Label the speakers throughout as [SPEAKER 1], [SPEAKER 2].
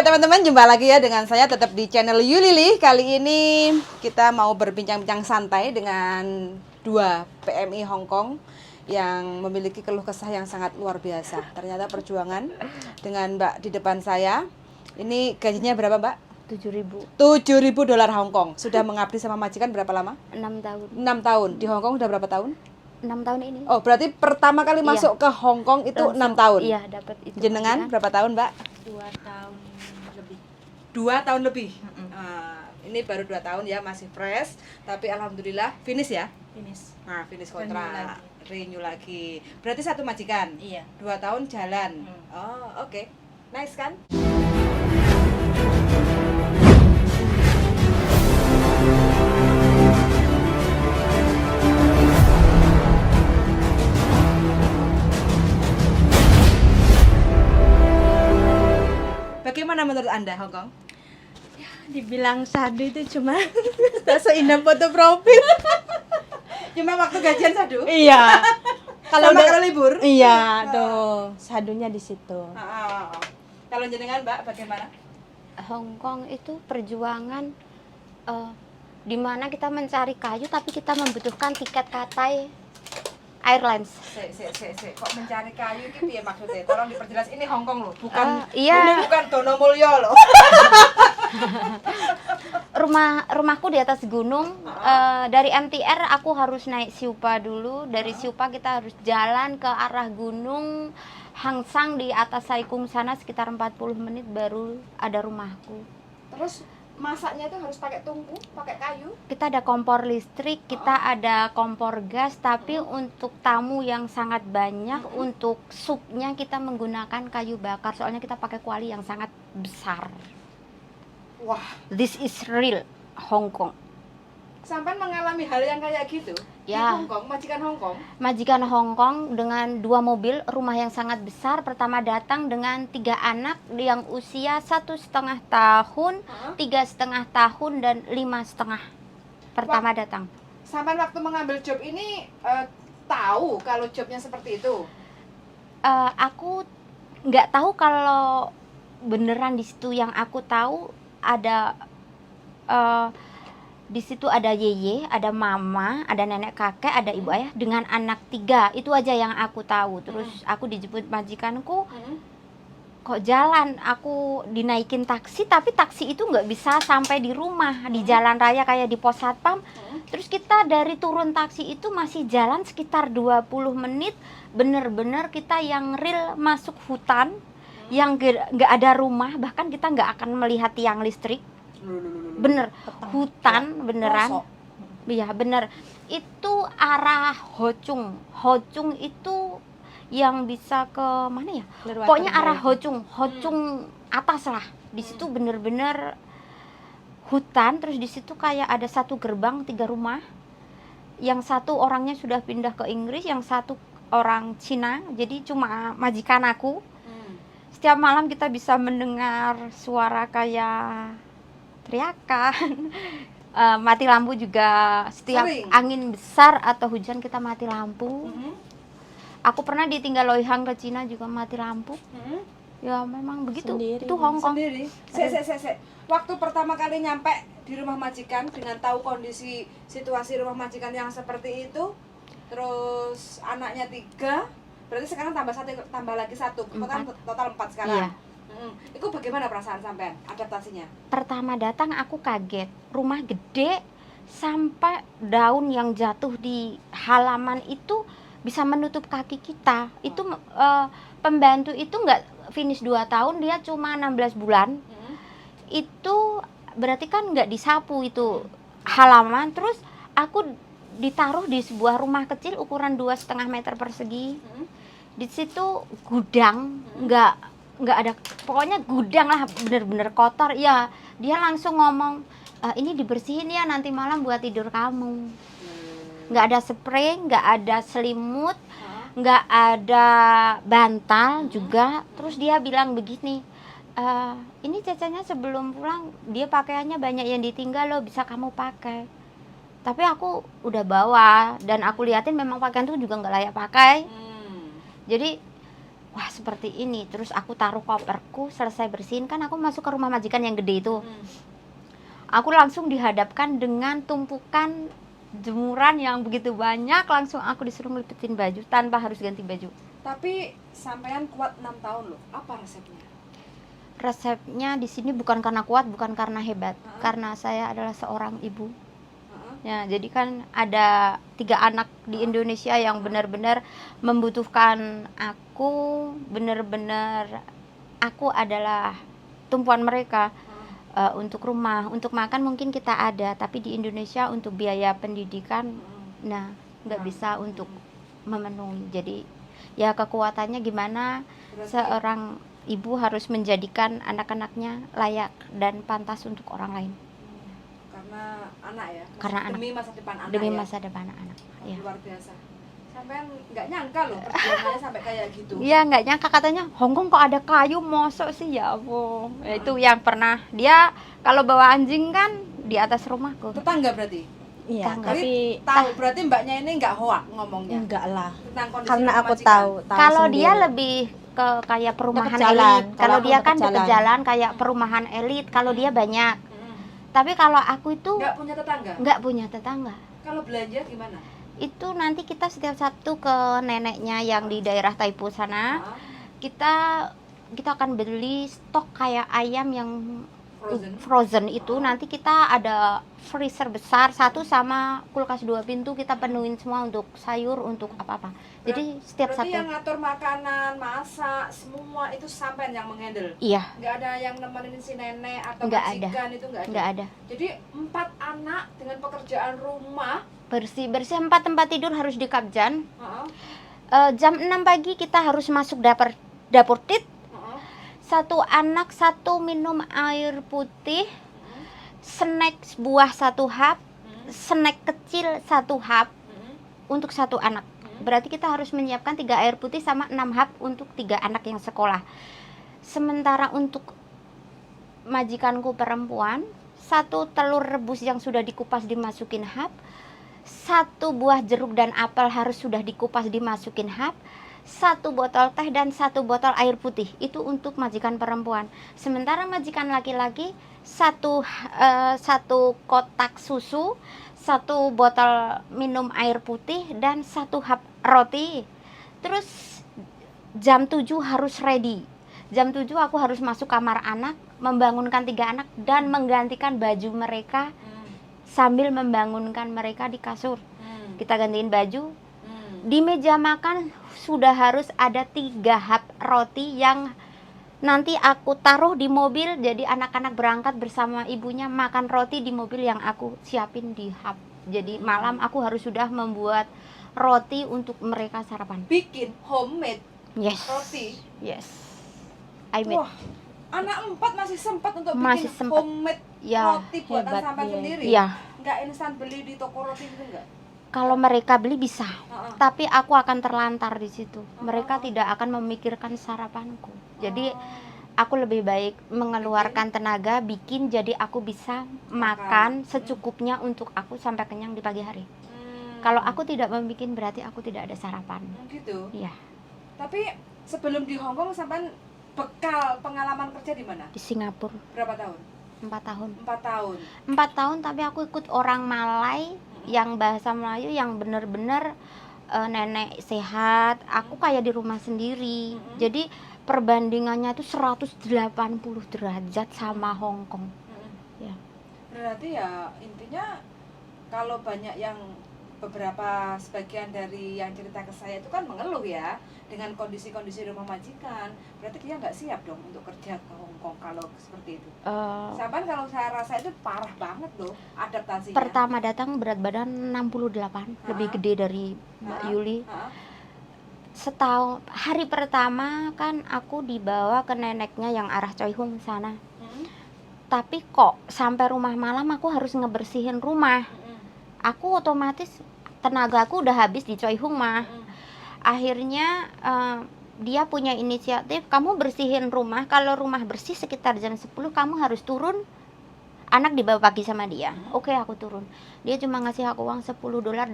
[SPEAKER 1] teman-teman, jumpa lagi ya dengan saya tetap di channel Yulili. Kali ini kita mau berbincang-bincang santai dengan dua PMI Hong Kong yang memiliki keluh kesah yang sangat luar biasa. Ternyata perjuangan dengan Mbak di depan saya. Ini gajinya berapa, Mbak?
[SPEAKER 2] 7.000.
[SPEAKER 1] 7.000 dolar Hong Kong. Sudah mengabdi sama majikan berapa lama?
[SPEAKER 2] 6 tahun.
[SPEAKER 1] 6 tahun. Di Hong Kong udah berapa tahun?
[SPEAKER 2] 6 tahun ini.
[SPEAKER 1] Oh, berarti pertama kali masuk ke Hong Kong itu 6 tahun.
[SPEAKER 2] Iya, dapat itu.
[SPEAKER 1] Jenengan berapa tahun, Mbak?
[SPEAKER 3] 2 tahun lebih.
[SPEAKER 1] 2 tahun lebih. Ini baru 2 tahun ya, masih fresh, tapi alhamdulillah finish ya.
[SPEAKER 3] Finish.
[SPEAKER 1] Nah, finish kontrak,
[SPEAKER 3] Renew
[SPEAKER 1] renew lagi. Berarti satu majikan.
[SPEAKER 3] Iya.
[SPEAKER 1] 2 tahun jalan. Oh, oke. Nice kan? Bagaimana menurut Anda Hong Kong?
[SPEAKER 3] Dibilang sadu itu cuma tak seindah foto profil.
[SPEAKER 1] Cuma waktu gajian sadu?
[SPEAKER 3] Iya.
[SPEAKER 1] Kalau libur?
[SPEAKER 3] Iya, tuh sadunya di situ.
[SPEAKER 1] Kalau jenengan, Mbak, bagaimana?
[SPEAKER 2] Hong Kong itu perjuangan di mana kita mencari kayu tapi kita membutuhkan tiket Cathay Airlines.
[SPEAKER 1] Kok mencari kayu gitu ya maksudnya? Tolong diperjelas, ini Hong Kong loh, bukan
[SPEAKER 2] Iya.
[SPEAKER 1] ini bukan Donomulyo loh.
[SPEAKER 2] Rumahku di atas gunung. Dari MTR aku harus naik Siupa dulu. Dari Siupa kita harus jalan ke arah gunung Hang Sang di atas Saikung sana sekitar 40 menit baru ada rumahku.
[SPEAKER 1] Terus masaknya itu harus pakai tungku, pakai kayu.
[SPEAKER 2] Kita ada kompor listrik, kita ada kompor gas, tapi untuk tamu yang sangat banyak, untuk supnya kita menggunakan kayu bakar. Soalnya kita pakai kuali yang sangat besar.
[SPEAKER 1] Wah,
[SPEAKER 2] This is real Hong Kong.
[SPEAKER 1] sampai mengalami hal yang kayak gitu
[SPEAKER 2] Ya.
[SPEAKER 1] di Hong Kong, majikan Hong Kong.
[SPEAKER 2] Majikan Hong Kong dengan 2 mobil, rumah yang sangat besar. Pertama datang dengan 3 anak yang usia 1,5 tahun, 3,5 tahun, dan 5,5. Pertama datang.
[SPEAKER 1] Sampai waktu mengambil job ini tahu kalau jobnya seperti itu.
[SPEAKER 2] Aku nggak tahu kalau beneran di situ. Yang aku tahu ada di situ ada yeye, ada mama, ada nenek kakek, ada ibu ayah dengan anak 3. Itu aja yang aku tahu. Terus aku dijemput majikanku. Kok jalan aku dinaikin taksi, tapi taksi itu nggak bisa sampai di rumah, di jalan raya kayak di pos satpam. Terus kita dari turun taksi itu masih jalan sekitar 20 menit. Bener-bener kita yang real masuk hutan, yang nggak ada rumah, bahkan kita nggak akan melihat tiang listrik. Bener, hutan beneran. Iya bener. Itu arah Ho-Chung. Ho-Chung itu yang bisa ke mana ya? Pokoknya arah Ho-Chung, Ho-Chung atas lah. Di situ bener-bener hutan. Terus di situ kayak ada 1 gerbang 3 rumah. Yang 1 orangnya sudah pindah ke Inggris, yang 1 orang Cina. Jadi cuma majikan aku. Setiap malam kita bisa mendengar suara kayak teriakan. Mati lampu juga setiap
[SPEAKER 1] Sering.
[SPEAKER 2] angin besar atau hujan kita mati lampu. Aku pernah ditinggal Loy Hang ke Cina juga mati lampu. Ya memang begitu.
[SPEAKER 3] Sendiri.
[SPEAKER 2] Itu Hong Kong.
[SPEAKER 1] Sendiri. Waktu pertama kali nyampe di rumah majikan dengan tahu kondisi situasi rumah majikan yang seperti itu, terus anaknya 3, berarti sekarang tambah lagi 1, total 4 sekarang.
[SPEAKER 2] Iya.
[SPEAKER 1] Itu bagaimana perasaan sampean adaptasinya?
[SPEAKER 2] Pertama datang aku kaget. Rumah gede sampai daun yang jatuh di halaman itu bisa menutup kaki kita. Itu pembantu itu nggak finish 2 tahun, dia cuma 16 bulan. Itu berarti kan nggak disapu itu halaman. Terus aku ditaruh di sebuah rumah kecil ukuran 2,5 meter persegi. Di situ gudang, nggak ada, pokoknya gudang lah, bener-bener kotor. Ya dia langsung ngomong, ini dibersihin ya nanti malam buat tidur kamu. Nggak ada spray, nggak ada selimut, nggak ada bantal juga. Terus dia bilang begini, ini cecenya sebelum pulang dia pakaiannya banyak yang ditinggal loh, bisa kamu pakai. Tapi aku udah bawa dan aku liatin memang pakaian tuh juga nggak layak pakai. Jadi wah seperti ini. Terus aku taruh koperku, selesai bersihin kan aku masuk ke rumah majikan yang gede itu. Aku langsung dihadapkan dengan tumpukan jemuran yang begitu banyak, langsung aku disuruh ngelipetin baju tanpa harus ganti baju.
[SPEAKER 1] Tapi sampean kuat 6 tahun loh. Apa resepnya?
[SPEAKER 2] Resepnya di sini bukan karena kuat, bukan karena hebat, karena saya adalah seorang ibu. Ya, jadi kan ada 3 anak di Indonesia yang benar-benar membutuhkan aku, benar-benar aku adalah tumpuan mereka. Untuk rumah, untuk makan mungkin kita ada, tapi di Indonesia untuk biaya pendidikan, nah nggak bisa untuk memenuhi. Jadi ya kekuatannya gimana seorang ibu harus menjadikan anak-anaknya layak dan pantas untuk orang lain.
[SPEAKER 1] Karena anak ya.
[SPEAKER 2] Karena anak.
[SPEAKER 1] Demi masa depan anak.
[SPEAKER 2] Demi
[SPEAKER 1] ya?
[SPEAKER 2] masa depan anak. Ya.
[SPEAKER 1] Luar biasa. Sampean nggak nyangka loh perjuangannya sampai kayak gitu.
[SPEAKER 2] Iya nggak nyangka, katanya Hongkong kok ada kayu, mosok sih ya ampun. Itu yang pernah dia kalau bawa anjing kan di atas rumahku.
[SPEAKER 1] Tetangga berarti.
[SPEAKER 3] Iya,
[SPEAKER 2] Tangga.
[SPEAKER 3] tapi
[SPEAKER 1] Tahu berarti mbaknya ini nggak hoak ngomongnya
[SPEAKER 3] enggak lah.
[SPEAKER 1] tentang kondisi
[SPEAKER 3] Karena aku
[SPEAKER 1] majikan.
[SPEAKER 3] tahu
[SPEAKER 2] Kalau dia
[SPEAKER 3] sendiri.
[SPEAKER 2] lebih ke kayak perumahan
[SPEAKER 3] Dekat jalan.
[SPEAKER 2] elit.
[SPEAKER 3] Kalau
[SPEAKER 2] Kalau
[SPEAKER 3] aku
[SPEAKER 2] dia
[SPEAKER 3] dekat
[SPEAKER 2] kan dekat
[SPEAKER 3] jalan.
[SPEAKER 2] jalan kayak perumahan elit. Kalau dia banyak. Tapi kalau aku itu
[SPEAKER 1] Nggak punya tetangga.
[SPEAKER 2] nggak punya tetangga.
[SPEAKER 1] Kalau belanja gimana?
[SPEAKER 2] Itu nanti kita setiap Sabtu ke neneknya yang di daerah Taipu sana.
[SPEAKER 1] Ah,
[SPEAKER 2] Kita akan beli stok kayak ayam yang
[SPEAKER 1] frozen.
[SPEAKER 2] frozen itu. Nanti kita ada freezer besar satu sama kulkas 2 pintu, kita penuhin semua untuk sayur, untuk apa-apa. Jadi setiap
[SPEAKER 1] Berarti
[SPEAKER 2] Sabtu.
[SPEAKER 1] yang ngatur makanan, masak, semua itu sampean yang menghandle.
[SPEAKER 2] Iya,
[SPEAKER 1] Nggak ada yang nemenin si nenek atau
[SPEAKER 2] Nggak ada.
[SPEAKER 1] majikan itu nggak ada.
[SPEAKER 2] nggak ada.
[SPEAKER 1] Jadi 4 anak dengan pekerjaan rumah.
[SPEAKER 2] Bersih 4 tempat tidur harus di Kapjan.
[SPEAKER 1] Heeh,
[SPEAKER 2] Jam 6 pagi kita harus masuk dapur tit.
[SPEAKER 1] heeh.
[SPEAKER 2] 1 anak 1 minum air putih, snack buah 1 hap, snack kecil 1 hap untuk 1 anak. Berarti kita harus menyiapkan 3 air putih sama 6 hap untuk 3 anak yang sekolah. Sementara untuk majikanku perempuan, 1 telur rebus yang sudah dikupas dimasukin hap, 1 buah jeruk dan apel harus sudah dikupas dimasukin hap, 1 botol teh dan 1 botol air putih. Itu untuk majikan perempuan. Sementara majikan laki-laki satu kotak susu, 1 botol minum air putih dan 1 hap roti. Terus jam 7 harus ready. Jam 7 aku harus masuk kamar anak, membangunkan 3 anak dan menggantikan baju mereka sambil membangunkan mereka di kasur. Kita gantiin baju. Di meja makan sudah harus ada 3 hap roti yang nanti aku taruh di mobil. Jadi anak-anak berangkat bersama ibunya makan roti di mobil yang aku siapin di hap. Jadi malam aku harus sudah membuat roti untuk mereka sarapan.
[SPEAKER 1] Bikin homemade
[SPEAKER 2] Yes.
[SPEAKER 1] roti.
[SPEAKER 2] Yes. I made.
[SPEAKER 1] Wah, anak 4 masih sempat untuk
[SPEAKER 2] Masih
[SPEAKER 1] bikin
[SPEAKER 2] sempat.
[SPEAKER 1] homemade
[SPEAKER 2] Ya,
[SPEAKER 1] roti buatan
[SPEAKER 3] hebat
[SPEAKER 1] sampean
[SPEAKER 3] dia.
[SPEAKER 1] sendiri.
[SPEAKER 2] Iya.
[SPEAKER 1] Nggak instan beli di toko roti gitu nggak?
[SPEAKER 2] Kalau mereka beli bisa,
[SPEAKER 1] Heeh.
[SPEAKER 2] tapi aku akan terlantar di situ. Mereka tidak akan memikirkan sarapanku. Jadi aku lebih baik mengeluarkan tenaga bikin, jadi aku bisa makan secukupnya untuk aku sampai kenyang di pagi hari. Kalau aku tidak membuat berarti aku tidak ada sarapan.
[SPEAKER 1] Gitu.
[SPEAKER 2] Iya,
[SPEAKER 1] Tapi sebelum di Hong Kong sampean bekal pengalaman kerja di mana?
[SPEAKER 2] di Singapura
[SPEAKER 1] Berapa tahun?
[SPEAKER 2] 4 tahun.
[SPEAKER 1] 4 tahun.
[SPEAKER 2] 4 tahun tapi aku ikut orang Malay yang bahasa Melayu yang benar-benar nenek sehat. Aku kayak di rumah sendiri. Jadi perbandingannya itu 180 derajat sama Hong Kong. Ya.
[SPEAKER 1] Berarti ya intinya kalau banyak yang sebagian dari yang cerita ke saya itu kan mengeluh ya dengan kondisi-kondisi rumah majikan. Berarti dia nggak siap dong untuk kerja ke Hong Kong kalau seperti itu. Sampai kalau saya rasa itu parah banget loh adaptasinya.
[SPEAKER 2] Pertama datang berat badan 68, lebih gede dari Mbak Yuli. Setahun hari pertama kan aku dibawa ke neneknya yang arah Choi Hung sana. Tapi kok sampai rumah malam aku harus ngebersihin rumah. Aku otomatis tenagaku udah habis di Choi Hung mah. Akhirnya dia punya inisiatif, kamu bersihin rumah, kalau rumah bersih sekitar jam 10 kamu harus turun. Anak dibawa pagi sama dia. Oke, aku turun. Dia cuma ngasih aku uang $10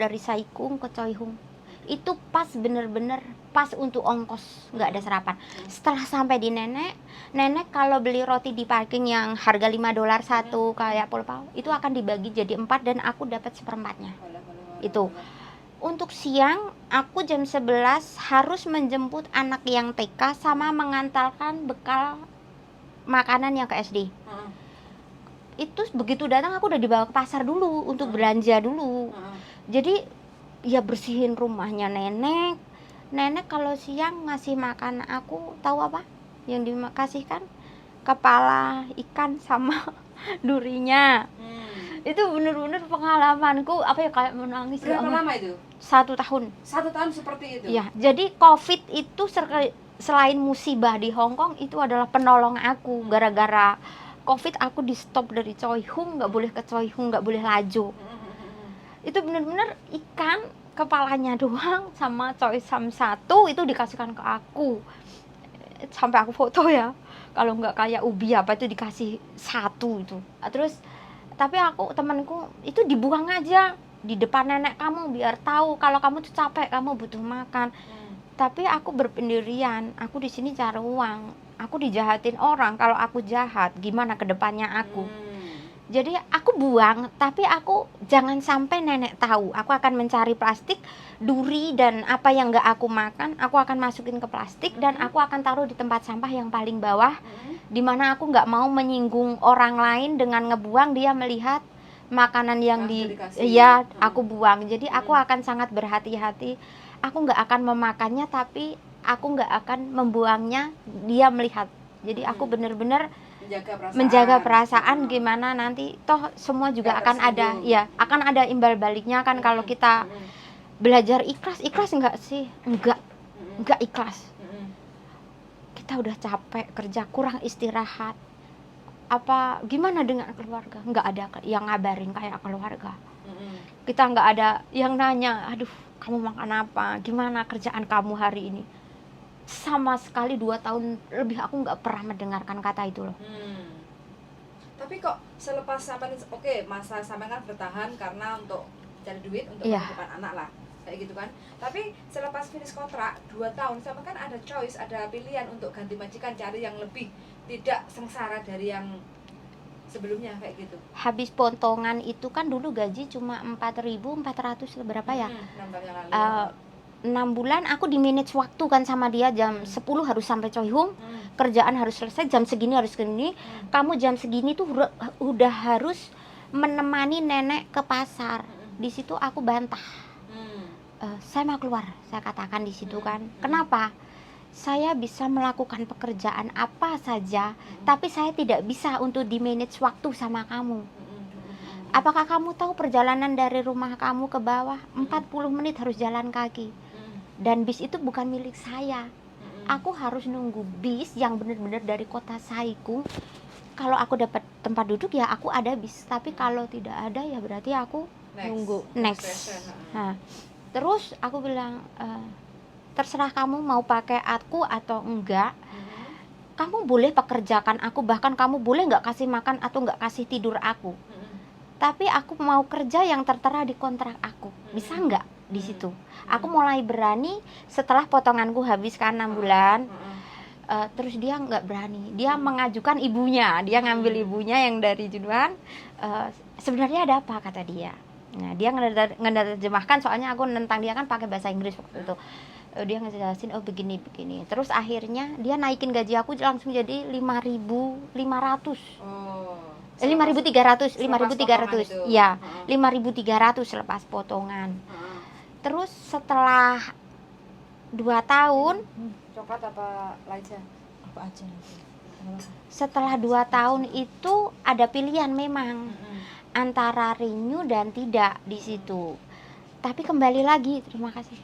[SPEAKER 2] dari Saikung ke Choi Hung. Itu pas bener-bener pas untuk ongkos, nggak ada sarapan. Setelah sampai di nenek kalau beli roti di parking yang harga $5 satu kayak pulpau, itu akan dibagi jadi 4 dan aku dapat seperempatnya. Itu. Untuk siang, aku jam 11 harus menjemput anak yang TK sama mengantarkan bekal makanan yang ke SD. Itu begitu datang aku udah dibawa ke pasar dulu untuk belanja dulu. Jadi ya bersihin rumahnya nenek. Nenek kalau siang ngasih makan aku, tahu apa yang dikasihkan? Kepala ikan sama durinya. Itu bener-bener pengalamanku apa ya, kayak menangis.
[SPEAKER 1] Berapa lama itu?
[SPEAKER 2] 1 tahun.
[SPEAKER 1] 1 tahun seperti itu?
[SPEAKER 2] Ya, jadi COVID itu selain musibah di Hong Kong, itu adalah penolong aku. Gara-gara COVID aku di stop dari Choi Hung, nggak boleh ke Choi Hung, nggak boleh laju. Itu bener-bener ikan kepalanya doang sama Choi Sam 1 itu dikasihkan ke aku. Sampai aku foto ya. Kalau nggak kayak ubi apa itu dikasih 1 itu. Terus tapi temanku itu dibuang aja di depan nenek kamu biar tahu kalau kamu tuh capek, kamu butuh makan. Tapi aku berpendirian, aku di sini cari uang. Aku dijahatin orang, kalau aku jahat gimana ke depannya aku. Jadi aku buang, tapi aku jangan sampai nenek tahu. Aku akan mencari plastik, duri dan apa yang nggak aku makan, aku akan masukin ke plastik dan aku akan taruh di tempat sampah yang paling bawah, dimana aku nggak mau menyinggung orang lain dengan ngebuang dia melihat makanan yang aku buang. Jadi aku akan sangat berhati-hati. Aku nggak akan memakannya, tapi aku nggak akan membuangnya dia melihat. Jadi aku benar-benar menjaga perasaan gimana nanti toh semua juga akan ada akan ada imbal baliknya kan. Kalau kita belajar ikhlas enggak sih? Enggak ikhlas. Kita udah capek kerja, kurang istirahat. Apa gimana dengan keluarga? Enggak ada yang ngabarin kayak keluarga. Kita enggak ada yang nanya, aduh kamu makan apa? Gimana kerjaan kamu hari ini? Sama sekali 2 tahun lebih aku nggak pernah mendengarkan kata itu loh.
[SPEAKER 1] Tapi kok selepas sampai masa sampai kan bertahan karena untuk cari duit untuk kehidupan anak lah kayak gitu kan. Tapi selepas finish kontrak 2 tahun sampai kan ada choice, ada pilihan untuk ganti majikan, cari yang lebih tidak sengsara dari yang sebelumnya kayak gitu. Habis
[SPEAKER 2] potongan itu kan dulu gaji cuma 4.400 berapa ya? 6 bulan aku di manage waktu kan sama dia, jam 10 harus sampai Choi Hung, kerjaan harus selesai jam segini harus segini, kamu jam segini tuh udah harus menemani nenek ke pasar. Di situ aku bantah, saya mau keluar, saya katakan di situ kan. Kenapa? Saya bisa melakukan pekerjaan apa saja, tapi saya tidak bisa untuk di manage waktu sama kamu. Apakah kamu tahu perjalanan dari rumah kamu ke bawah 40 menit harus jalan kaki? Dan bis itu bukan milik saya. Aku harus nunggu bis yang benar-benar dari kota Saigung. Kalau aku dapat tempat duduk ya aku ada bis, tapi kalau tidak ada ya berarti aku nunggu next. Nah, terus aku bilang terserah kamu mau pakai aku atau enggak. Kamu boleh pekerjakan aku, bahkan kamu boleh nggak kasih makan atau nggak kasih tidur aku. Tapi aku mau kerja yang tertera di kontrak aku. Bisa nggak di situ? Aku mulai berani setelah potonganku habis kan 6 bulan. Terus dia nggak berani. Dia mengajukan ibunya. Dia ngambil ibunya yang dari Junuan. Sebenarnya ada apa kata dia. Nah, dia ngenerjemahkan, soalnya aku nentang dia kan pakai bahasa Inggris waktu itu. Dia ngejelasin begini. Terus akhirnya dia naikin gaji aku langsung jadi 5.500. 5.300 ya, 5.300 lepas potongan. Terus setelah 2 tahun
[SPEAKER 1] coklat apa lainnya? Apa aja?
[SPEAKER 2] Setelah 2 tahun itu ada pilihan memang antara renew dan tidak di situ. Tapi kembali lagi, terima kasih.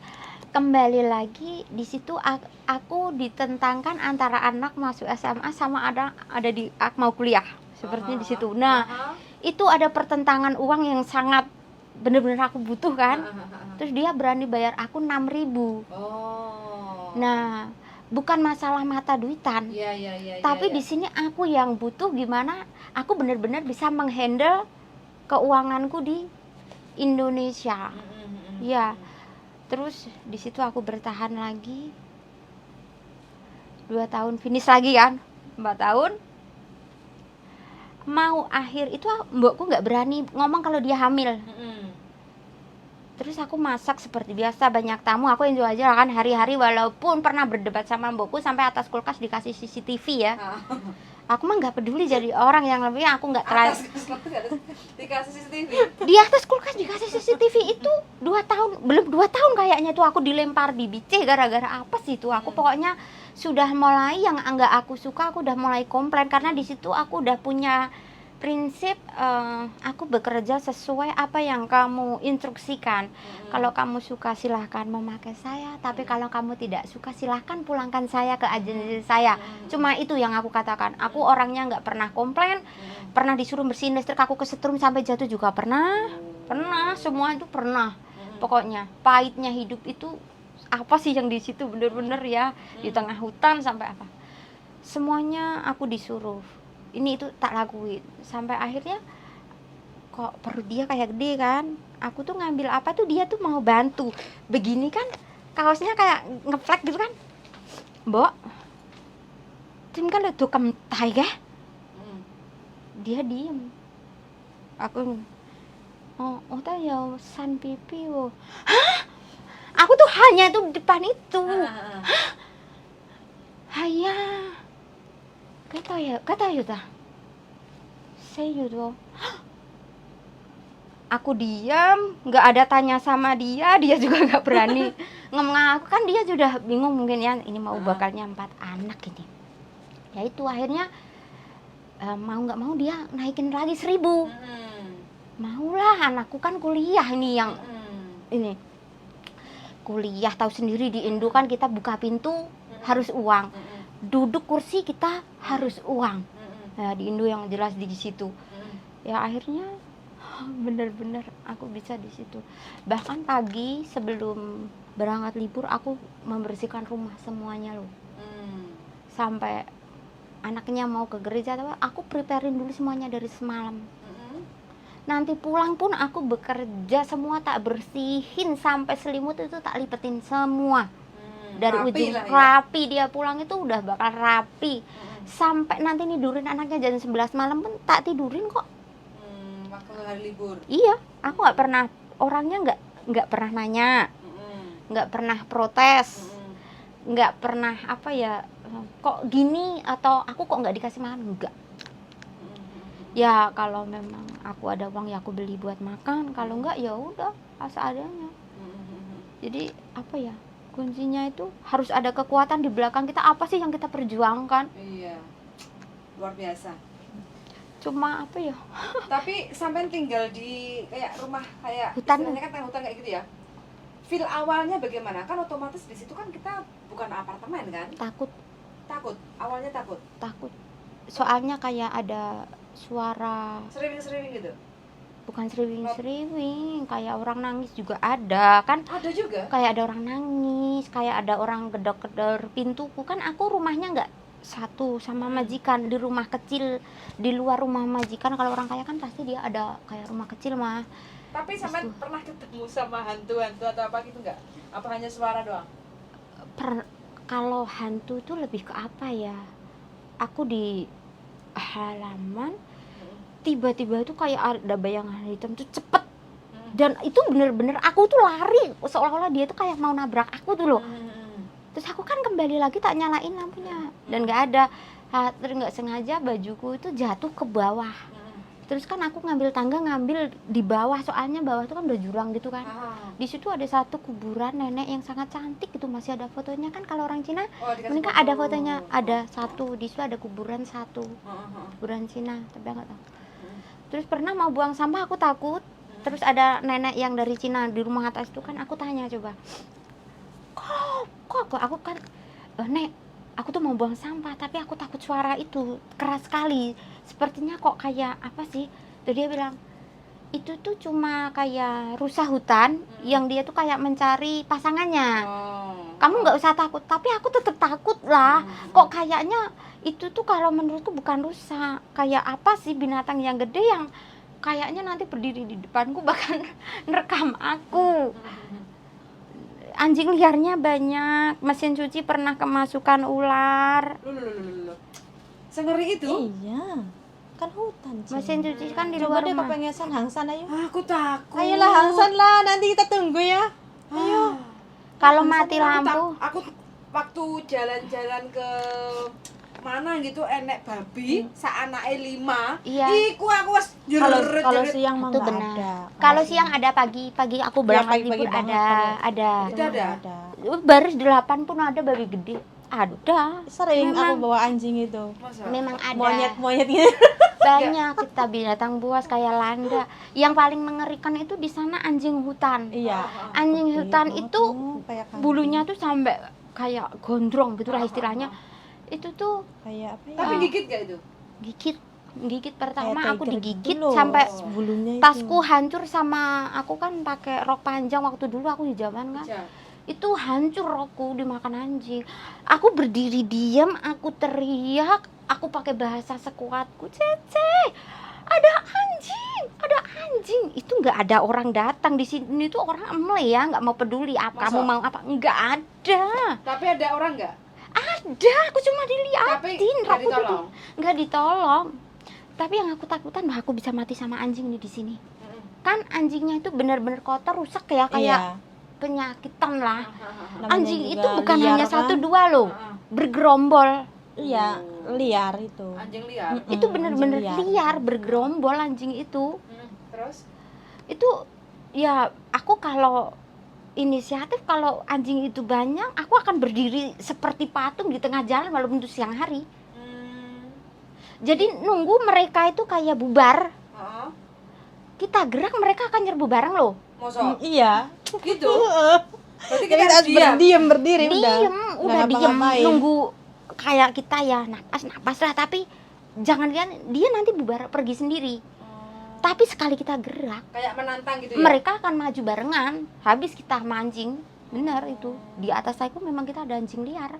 [SPEAKER 2] Kembali lagi di situ aku ditentangkan antara anak masuk SMA sama ada di mau kuliah. Sepertinya di situ. Nah, itu ada pertentangan uang yang sangat benar-benar aku butuh kan. Terus dia berani bayar aku 6.000. Nah, bukan masalah mata duitan. Tapi di sini aku yang butuh gimana aku benar-benar bisa menghandle keuanganku di Indonesia. Ya. Terus di situ aku bertahan lagi 2 tahun, finish lagi kan 4 tahun. Mau akhir itu mbokku nggak berani ngomong kalau dia hamil. Terus aku masak seperti biasa, banyak tamu, aku enjoy aja kan hari-hari, walaupun pernah berdebat sama mbokku sampai atas kulkas dikasih CCTV ya. Aku mah nggak peduli jadi orang yang lebih, aku nggak terlalu.
[SPEAKER 1] Dikasih CCTV.
[SPEAKER 2] Di atas kulkas dikasih CCTV itu 2 tahun, belum 2 tahun kayaknya tuh aku dilempar di bice gara-gara apa sih itu. Aku pokoknya sudah mulai yang enggak aku suka, aku udah mulai komplain karena di situ aku udah punya prinsip aku bekerja sesuai apa yang kamu instruksikan. Kalau kamu suka silahkan memakai saya, tapi kalau kamu tidak suka silahkan pulangkan saya ke agensi saya. Cuma itu yang aku katakan. Aku orangnya nggak pernah komplain, pernah disuruh bersihin listrik aku kesetrum sampai jatuh juga pernah, semua itu pernah. Pokoknya pahitnya hidup itu apa sih yang di situ bener-bener ya, di tengah hutan sampai apa, semuanya aku disuruh ini itu tak lakuin sampai akhirnya kok perut dia kayak gede kan, aku tuh ngambil apa tuh dia tuh mau bantu begini kan, kaosnya kayak ngeflek gitu kan, mbok tim kan itu kentai ya, dia diem, aku oh tak ya san pipi wo, hah, aku tuh hanya tuh depan itu, haya kata ya ta saya gitu. Aku diam, nggak ada tanya sama dia juga nggak berani ngomong aku, kan dia sudah bingung mungkin ya, ini mau bakalnya 4 anak ini ya. Itu akhirnya mau nggak mau dia naikin lagi 1.000. Maulah, anakku kan kuliah ini, yang ini kuliah tahu sendiri di Indo kan kita buka pintu harus uang, duduk kursi kita harus uang. Nah, di Indo yang jelas di situ. Ya akhirnya bener-bener aku bisa di situ. Bahkan pagi sebelum berangkat libur aku membersihkan rumah semuanya loh. Sampai anaknya mau ke gereja, aku preparein dulu semuanya dari semalam. Nanti pulang pun aku bekerja semua, tak bersihin sampai selimut itu tak lipetin semua. Dari
[SPEAKER 1] Rapi
[SPEAKER 2] ujung
[SPEAKER 1] lah ya.
[SPEAKER 2] rapi, dia pulang itu udah bakal rapi. Sampai nanti tidurin anaknya jam 11 malam pun tak tidurin kok.
[SPEAKER 1] Waktu hari libur.
[SPEAKER 2] Iya, aku nggak pernah, orangnya nggak pernah nanya, nggak pernah protes, nggak pernah apa ya, kok gini atau aku kok nggak dikasih makan, enggak. Ya kalau memang aku ada uang ya aku beli buat makan, kalau enggak ya udah seadanya. Jadi apa ya, kuncinya itu harus ada kekuatan di belakang kita, apa sih yang kita perjuangkan.
[SPEAKER 1] Iya, luar biasa.
[SPEAKER 2] Cuma apa ya,
[SPEAKER 1] Tapi sampai tinggal di kayak rumah kayak
[SPEAKER 2] Hutan.
[SPEAKER 1] istilahnya kan hutan kayak gitu ya. Feel awalnya bagaimana? Kan otomatis di situ kan kita bukan apartemen kan?
[SPEAKER 2] takut
[SPEAKER 1] Awalnya takut.
[SPEAKER 2] soalnya kayak ada suara,
[SPEAKER 1] Sering gitu.
[SPEAKER 2] bukan seriwing, kayak orang nangis juga ada kan,
[SPEAKER 1] Ada juga.
[SPEAKER 2] kayak ada orang nangis, kayak ada orang gedor-gedor pintuku. Kan aku rumahnya nggak satu sama majikan, di rumah kecil di luar rumah majikan. Kalau orang kaya kan pasti dia ada kayak rumah kecil mah.
[SPEAKER 1] Tapi sampai pernah ketemu sama hantu-hantu atau apa gitu nggak? Apa hanya suara doang?
[SPEAKER 2] Kalau hantu itu lebih ke apa ya, aku di halaman tiba-tiba itu kayak ada bayangan hitam tuh cepet, dan itu bener-bener aku tuh lari seolah-olah dia tuh kayak mau nabrak aku tuh loh. Terus aku kan kembali lagi tak nyalain lampunya dan nggak ada. Terus nggak sengaja bajuku itu jatuh ke bawah. Terus kan aku ngambil tangga, ngambil di bawah, soalnya bawah itu kan udah jurang gitu kan. Di situ ada satu kuburan nenek yang sangat cantik, itu masih ada fotonya kan. Kalau orang Cina mereka ada fotonya, ada satu di situ, ada kuburan satu, kuburan Cina, tapi nggak tahu. Terus pernah mau buang sampah aku takut. Terus ada nenek yang dari Cina di rumah atas itu kan, aku tanya coba, kok aku kan nek, aku tuh mau buang sampah tapi aku takut suara itu keras sekali, sepertinya kok kayak apa sih. Terus dia bilang itu tuh cuma kayak rusa hutan yang dia tuh kayak mencari pasangannya. Kamu nggak usah takut. Tapi aku tetap takut lah. Kok kayaknya itu tuh kalau menurutku bukan rusa, kayak apa sih, binatang yang gede yang kayaknya nanti berdiri di depanku bahkan nerekam aku. anjing liarnya banyak. Mesin cuci pernah kemasukan ular.
[SPEAKER 1] Loh. Sengeri itu?
[SPEAKER 3] Iya. Kan hutan. Cing.
[SPEAKER 2] Mesin cuci kan di
[SPEAKER 3] Coba
[SPEAKER 2] luar
[SPEAKER 3] deh
[SPEAKER 2] rumah.
[SPEAKER 3] kepengesan Hangsan ayo.
[SPEAKER 1] Aku takut.
[SPEAKER 3] Ayolah Hangsan lah, nanti kita tunggu ya.
[SPEAKER 1] Ayo.
[SPEAKER 2] Kalau mati lampu,
[SPEAKER 1] Aku waktu jalan-jalan ke mana gitu enek babi, saanake 5.
[SPEAKER 2] Iya.
[SPEAKER 1] Iku aku wis
[SPEAKER 3] Kalau siang mah
[SPEAKER 2] itu
[SPEAKER 3] nggak
[SPEAKER 2] benar.
[SPEAKER 3] ada.
[SPEAKER 2] Kalau siang ada, pagi aku berangkat
[SPEAKER 3] pagi-pagi
[SPEAKER 2] libur
[SPEAKER 3] banget
[SPEAKER 2] ada.
[SPEAKER 1] Itu ada.
[SPEAKER 2] Baris 8 pun ada babi gede. Ada.
[SPEAKER 3] Sering
[SPEAKER 2] Memang.
[SPEAKER 3] aku bawa anjing itu.
[SPEAKER 1] Masa?
[SPEAKER 2] Memang ada.
[SPEAKER 3] Monyet-monyet gitu.
[SPEAKER 2] Banyak kita binatang buas kayak landa. Yang paling mengerikan itu di sana anjing hutan.
[SPEAKER 3] Iya.
[SPEAKER 2] Anjing hutan
[SPEAKER 3] Gede
[SPEAKER 2] itu
[SPEAKER 3] banget, kayak kambing.
[SPEAKER 2] bulunya tuh sampai kayak gondrong gitulah istilahnya. Itu tuh
[SPEAKER 3] kayak apa ya?
[SPEAKER 1] Tapi gigit gak itu?
[SPEAKER 2] gigit pertama
[SPEAKER 3] Kayak
[SPEAKER 2] aku
[SPEAKER 3] tiger
[SPEAKER 2] digigit
[SPEAKER 3] gitu loh,
[SPEAKER 2] sampai
[SPEAKER 3] bulunya itu.
[SPEAKER 2] tasku hancur. Sama aku kan pakai rok panjang waktu dulu aku di Jaman kan.
[SPEAKER 1] Iya.
[SPEAKER 2] Itu hancur rokku dimakan anjing. Aku berdiri diam, aku teriak, aku pakai bahasa sekuatku, Cece, ada anjing. Itu nggak ada orang datang di sini, tuh orang emle ya, nggak mau peduli apa
[SPEAKER 1] Masa?
[SPEAKER 2] kamu mau apa, nggak ada.
[SPEAKER 1] Tapi ada orang nggak?
[SPEAKER 2] Ada, aku cuma
[SPEAKER 1] Tapi
[SPEAKER 2] diliatin,
[SPEAKER 1] nggak
[SPEAKER 2] rokku
[SPEAKER 1] ditolong.
[SPEAKER 2] nggak ditolong. Tapi yang aku takutan bahwa aku bisa mati sama anjing nih di sini. Kan anjingnya itu benar-benar kotor, rusak ya, kayak
[SPEAKER 3] Iya.
[SPEAKER 2] penyakitan lah.
[SPEAKER 3] Namanya
[SPEAKER 2] Anjing
[SPEAKER 3] juga
[SPEAKER 2] itu bukan
[SPEAKER 3] liar
[SPEAKER 2] hanya
[SPEAKER 3] kan?
[SPEAKER 2] satu dua loh, bergerombol.
[SPEAKER 3] Iya, liar itu.
[SPEAKER 1] Anjing liar.
[SPEAKER 2] Itu
[SPEAKER 3] Hmm,
[SPEAKER 2] bener-bener
[SPEAKER 3] anjing
[SPEAKER 2] liar, bergerombol anjing itu.
[SPEAKER 1] Terus?
[SPEAKER 2] Itu ya aku kalau inisiatif, kalau anjing itu banyak, aku akan berdiri seperti patung di tengah jalan walaupun itu siang hari. Jadi nunggu mereka itu kayak bubar,
[SPEAKER 1] Heeh.
[SPEAKER 2] kita gerak mereka akan nyerbu bareng loh.
[SPEAKER 1] Masa?
[SPEAKER 3] Iya.
[SPEAKER 1] Gitu.
[SPEAKER 3] Heeh.
[SPEAKER 1] Berarti
[SPEAKER 3] Kita
[SPEAKER 1] kita
[SPEAKER 3] harus
[SPEAKER 1] harus diam.
[SPEAKER 3] berdiam berdiri udah.
[SPEAKER 2] Diem,
[SPEAKER 3] Nggak
[SPEAKER 2] udah diem,
[SPEAKER 3] ngapa-ngapain.
[SPEAKER 2] nunggu kayak kita ya napas lah, tapi jangan dia nanti bubar pergi sendiri. Tapi sekali kita gerak,
[SPEAKER 1] Kayak menantang gitu ya.
[SPEAKER 2] mereka akan maju barengan. Habis kita mancing, benar itu. Di atas saya memang kita ada anjing liar.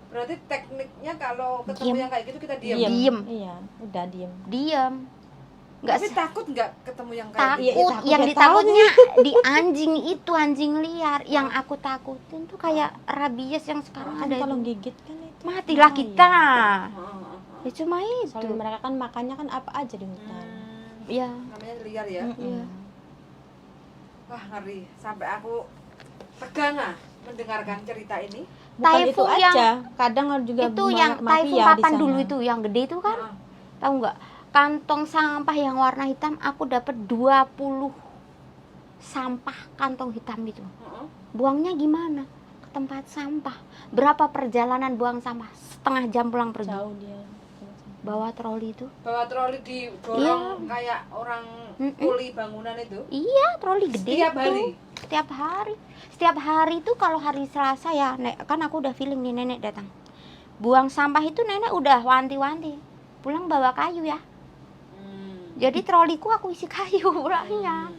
[SPEAKER 1] Berarti tekniknya kalau ketemu
[SPEAKER 2] Diem.
[SPEAKER 1] yang kayak gitu kita diam.
[SPEAKER 2] Diem.
[SPEAKER 3] Iya, udah diem.
[SPEAKER 2] Diam. Nggak
[SPEAKER 1] Tapi
[SPEAKER 2] se-
[SPEAKER 1] takut nggak ketemu yang kayak
[SPEAKER 2] takut.
[SPEAKER 1] gitu?
[SPEAKER 3] Iya, takut
[SPEAKER 2] Yang
[SPEAKER 3] ya,
[SPEAKER 2] ditakutnya di anjing itu, anjing liar. Yang aku takutin tuh kayak rabies yang sekarang
[SPEAKER 3] Kan
[SPEAKER 2] ada
[SPEAKER 3] kalau
[SPEAKER 2] itu.
[SPEAKER 3] gigit kan itu
[SPEAKER 2] Matilah
[SPEAKER 3] bahaya.
[SPEAKER 2] kita.
[SPEAKER 1] Heeh.
[SPEAKER 2] Ya cuma itu.
[SPEAKER 3] Soalnya mereka kan makannya kan apa aja di hutan.
[SPEAKER 2] Ya.
[SPEAKER 1] Namanya liar ya.
[SPEAKER 2] Iya.
[SPEAKER 1] Wah ngeri. Sampai aku tegang mendengarkan cerita ini.
[SPEAKER 3] Bukan itu
[SPEAKER 2] Typhoon yang-
[SPEAKER 3] aja, kadang juga
[SPEAKER 2] Itu
[SPEAKER 3] banyak
[SPEAKER 2] yang
[SPEAKER 3] mafia
[SPEAKER 2] typhoon
[SPEAKER 3] di
[SPEAKER 2] kapan
[SPEAKER 3] sana.
[SPEAKER 2] dulu itu yang gede itu kan?
[SPEAKER 1] Heeh.
[SPEAKER 2] Tahu nggak? Kantong sampah yang warna hitam aku dapat 20 sampah kantong hitam itu.
[SPEAKER 1] Heeh.
[SPEAKER 2] Buangnya gimana? Ke tempat sampah. Berapa perjalanan buang sampah? Setengah jam pulang pergi.
[SPEAKER 3] Jauh dia.
[SPEAKER 2] Bawa troli itu.
[SPEAKER 1] Bawa troli didorong kayak orang
[SPEAKER 2] Mm-mm.
[SPEAKER 1] kuli bangunan itu.
[SPEAKER 2] Iya, troli gede
[SPEAKER 1] Setiap
[SPEAKER 2] itu.
[SPEAKER 1] hari.
[SPEAKER 2] Setiap hari itu kalau hari Selasa ya, kan aku udah feeling nih nenek datang. Buang sampah itu nenek udah wanti-wanti. Pulang bawa kayu ya. Jadi troliku aku isi kayu pulangnya.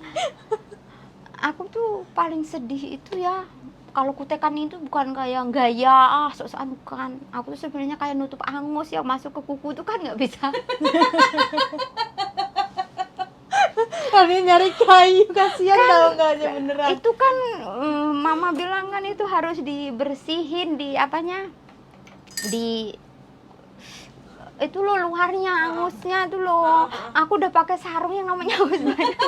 [SPEAKER 2] Aku tuh paling sedih itu ya. Kalau kutekan itu bukan kayak gaya sok-sokan, bukan. Aku tuh sebenarnya kayak nutup angus yang masuk ke kuku tuh kan nggak bisa.
[SPEAKER 3] Kami nyari kayu, kasihan tau nggak aja beneran.
[SPEAKER 2] Itu kan mama bilang kan itu harus dibersihin di apanya? Di itu loh luarnya angusnya tuh loh. Aku udah pakai sarung yang namanya angus banyak.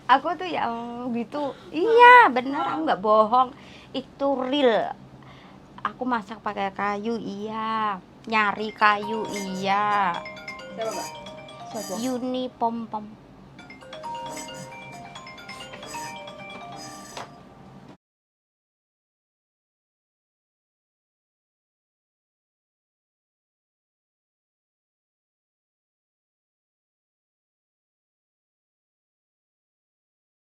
[SPEAKER 2] Aku tuh yang gitu. Iya, bener, aku nggak bohong. Itu real. Aku masak pakai kayu, iya. Nyari kayu, iya.
[SPEAKER 1] Siapa, Mbak?
[SPEAKER 3] Siapa?
[SPEAKER 2] Yuni pom pom.